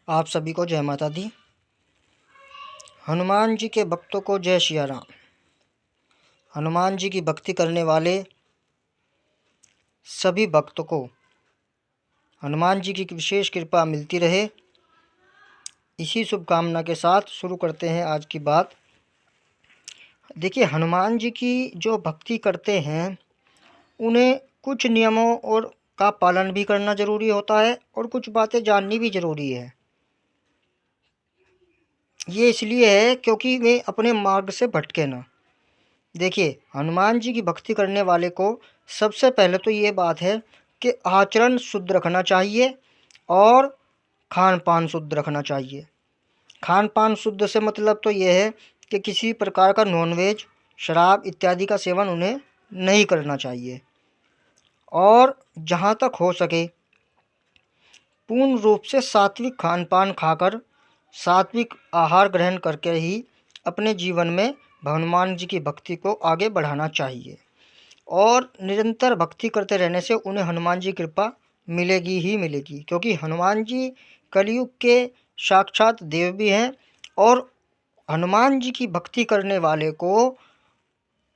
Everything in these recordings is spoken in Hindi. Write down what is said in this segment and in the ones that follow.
आप सभी को जय माता दी। हनुमान जी के भक्तों को जय सिया राम। हनुमान जी की भक्ति करने वाले सभी भक्तों को हनुमान जी की विशेष कृपा मिलती रहे, इसी शुभकामना के साथ शुरू करते हैं आज की बात। देखिए, हनुमान जी की जो भक्ति करते हैं उन्हें कुछ नियमों और का पालन भी करना जरूरी होता है और कुछ बातें जाननी भी जरूरी है। ये इसलिए है क्योंकि वे अपने मार्ग से भटके ना। देखिए, हनुमान जी की भक्ति करने वाले को सबसे पहले तो ये बात है कि आचरण शुद्ध रखना चाहिए और खान पान शुद्ध रखना चाहिए। खान पान शुद्ध से मतलब तो ये है कि किसी प्रकार का नॉनवेज, शराब इत्यादि का सेवन उन्हें नहीं करना चाहिए और जहाँ तक हो सके पूर्ण रूप से सात्विक खान पान खाकर, सात्विक आहार ग्रहण करके ही अपने जीवन में हनुमान जी की भक्ति को आगे बढ़ाना चाहिए। और निरंतर भक्ति करते रहने से उन्हें हनुमान जी की कृपा मिलेगी ही मिलेगी, क्योंकि हनुमान जी कलयुग के साक्षात देव भी हैं और हनुमान जी की भक्ति करने वाले को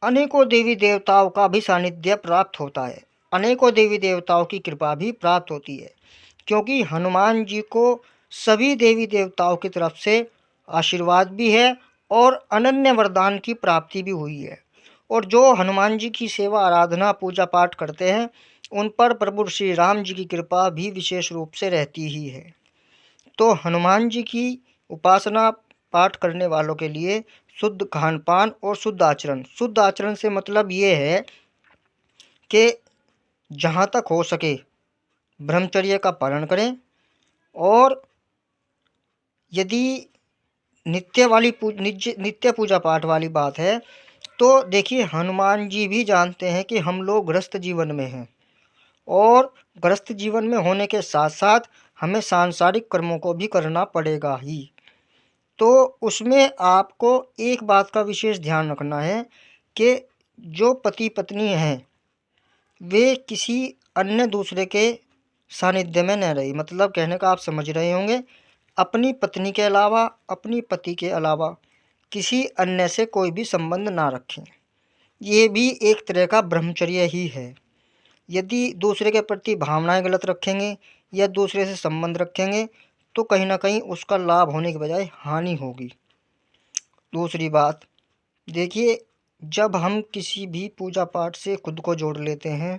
अनेकों देवी देवताओं का भी सानिध्य प्राप्त होता है, अनेकों देवी देवताओं की कृपा भी प्राप्त होती है, क्योंकि हनुमान जी को सभी देवी देवताओं की तरफ से आशीर्वाद भी है और अनन्य वरदान की प्राप्ति भी हुई है। और जो हनुमान जी की सेवा आराधना पूजा पाठ करते हैं उन पर प्रभु श्री राम जी की कृपा भी विशेष रूप से रहती ही है। तो हनुमान जी की उपासना पाठ करने वालों के लिए शुद्ध खान पान और शुद्ध आचरण से मतलब ये है कि जहाँ तक हो सके ब्रह्मचर्य का पालन करें। और यदि नित्य पूजा पाठ वाली बात है तो देखिए, हनुमान जी भी जानते हैं कि हम लोग गृहस्थ जीवन में हैं और गृहस्थ जीवन में होने के साथ साथ हमें सांसारिक कर्मों को भी करना पड़ेगा ही। तो उसमें आपको एक बात का विशेष ध्यान रखना है कि जो पति पत्नी हैं वे किसी अन्य दूसरे के सानिध्य में न रहे। मतलब कहने का आप समझ रहे होंगे, अपनी पत्नी के अलावा, अपनी पति के अलावा किसी अन्य से कोई भी संबंध ना रखें। ये भी एक तरह का ब्रह्मचर्य ही है। यदि दूसरे के प्रति भावनाएं गलत रखेंगे या दूसरे से संबंध रखेंगे तो कहीं ना कहीं उसका लाभ होने के बजाय हानि होगी। दूसरी बात, देखिए, जब हम किसी भी पूजा पाठ से खुद को जोड़ लेते हैं,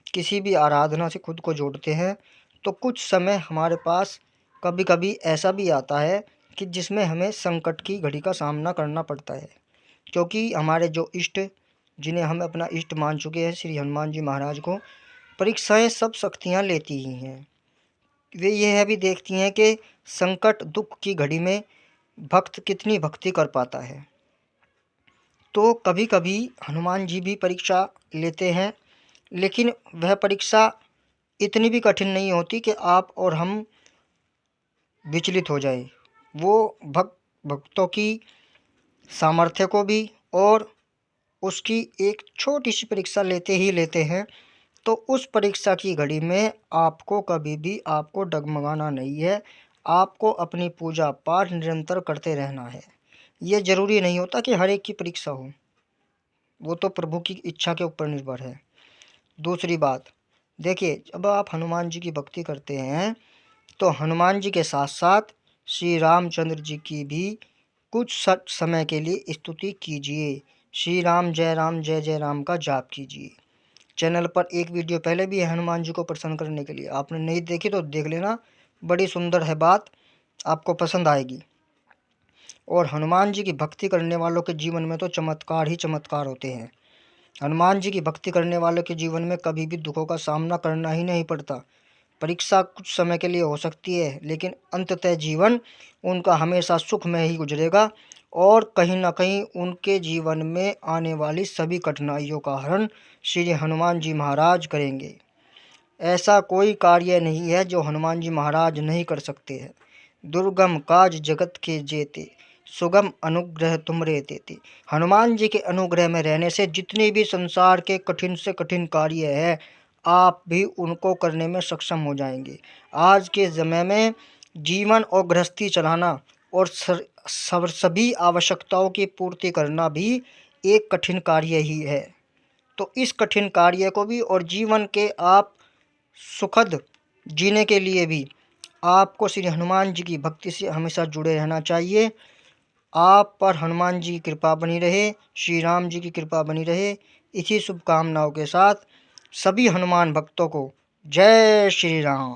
किसी भी आराधना से खुद को जोड़ते हैं, तो कुछ समय हमारे पास कभी कभी ऐसा भी आता है कि जिसमें हमें संकट की घड़ी का सामना करना पड़ता है, क्योंकि हमारे जो इष्ट, जिन्हें हम अपना इष्ट मान चुके हैं, श्री हनुमान जी महाराज को परीक्षाएं सब शक्तियां लेती ही हैं। वे यह भी देखती हैं कि संकट दुख की घड़ी में भक्त कितनी भक्ति कर पाता है। तो कभी कभी हनुमान जी भी परीक्षा लेते हैं, लेकिन वह परीक्षा इतनी भी कठिन नहीं होती कि आप और हम विचलित हो जाए। वो भक्तों की सामर्थ्य को भी और उसकी एक छोटी सी परीक्षा लेते ही लेते हैं। तो उस परीक्षा की घड़ी में आपको कभी भी आपको डगमगाना नहीं है, आपको अपनी पूजा पाठ निरंतर करते रहना है। ये जरूरी नहीं होता कि हर एक की परीक्षा हो, वो तो प्रभु की इच्छा के ऊपर निर्भर है। दूसरी बात, देखिए, जब आप हनुमान जी की भक्ति करते हैं तो हनुमान जी के साथ साथ श्री रामचंद्र जी की भी कुछ समय के लिए स्तुति कीजिए। श्री राम जय राम का जाप कीजिए। चैनल पर एक वीडियो पहले भी है हनुमान जी को प्रसन्न करने के लिए, आपने नहीं देखी तो देख लेना, बड़ी सुंदर है बात, आपको पसंद आएगी। और हनुमान जी की भक्ति करने वालों के जीवन में तो चमत्कार ही चमत्कार होते हैं। हनुमान जी की भक्ति करने वालों के जीवन में कभी भी दुखों का सामना करना ही नहीं पड़ता। परीक्षा कुछ समय के लिए हो सकती है, लेकिन अंततः जीवन उनका हमेशा सुख में ही गुजरेगा और कहीं ना कहीं उनके जीवन में आने वाली सभी कठिनाइयों का हरण श्री हनुमान जी महाराज करेंगे। ऐसा कोई कार्य नहीं है जो हनुमान जी महाराज नहीं कर सकते हैं। दुर्गम काज जगत के जेते, सुगम अनुग्रह तुमरे देते। हनुमान जी के अनुग्रह में रहने से जितने भी संसार के कठिन से कठिन कार्य है आप भी उनको करने में सक्षम हो जाएंगे। आज के समय में जीवन और गृहस्थी चलाना और सभी आवश्यकताओं की पूर्ति करना भी एक कठिन कार्य ही है। तो इस कठिन कार्य को भी और जीवन के आप सुखद जीने के लिए भी आपको श्री हनुमान जी की भक्ति से हमेशा जुड़े रहना चाहिए। आप पर हनुमान जी की कृपा बनी रहे, श्री राम जी की कृपा बनी रहे। इसी शुभकामनाओं के साथ सभी हनुमान भक्तों को जय श्री राम।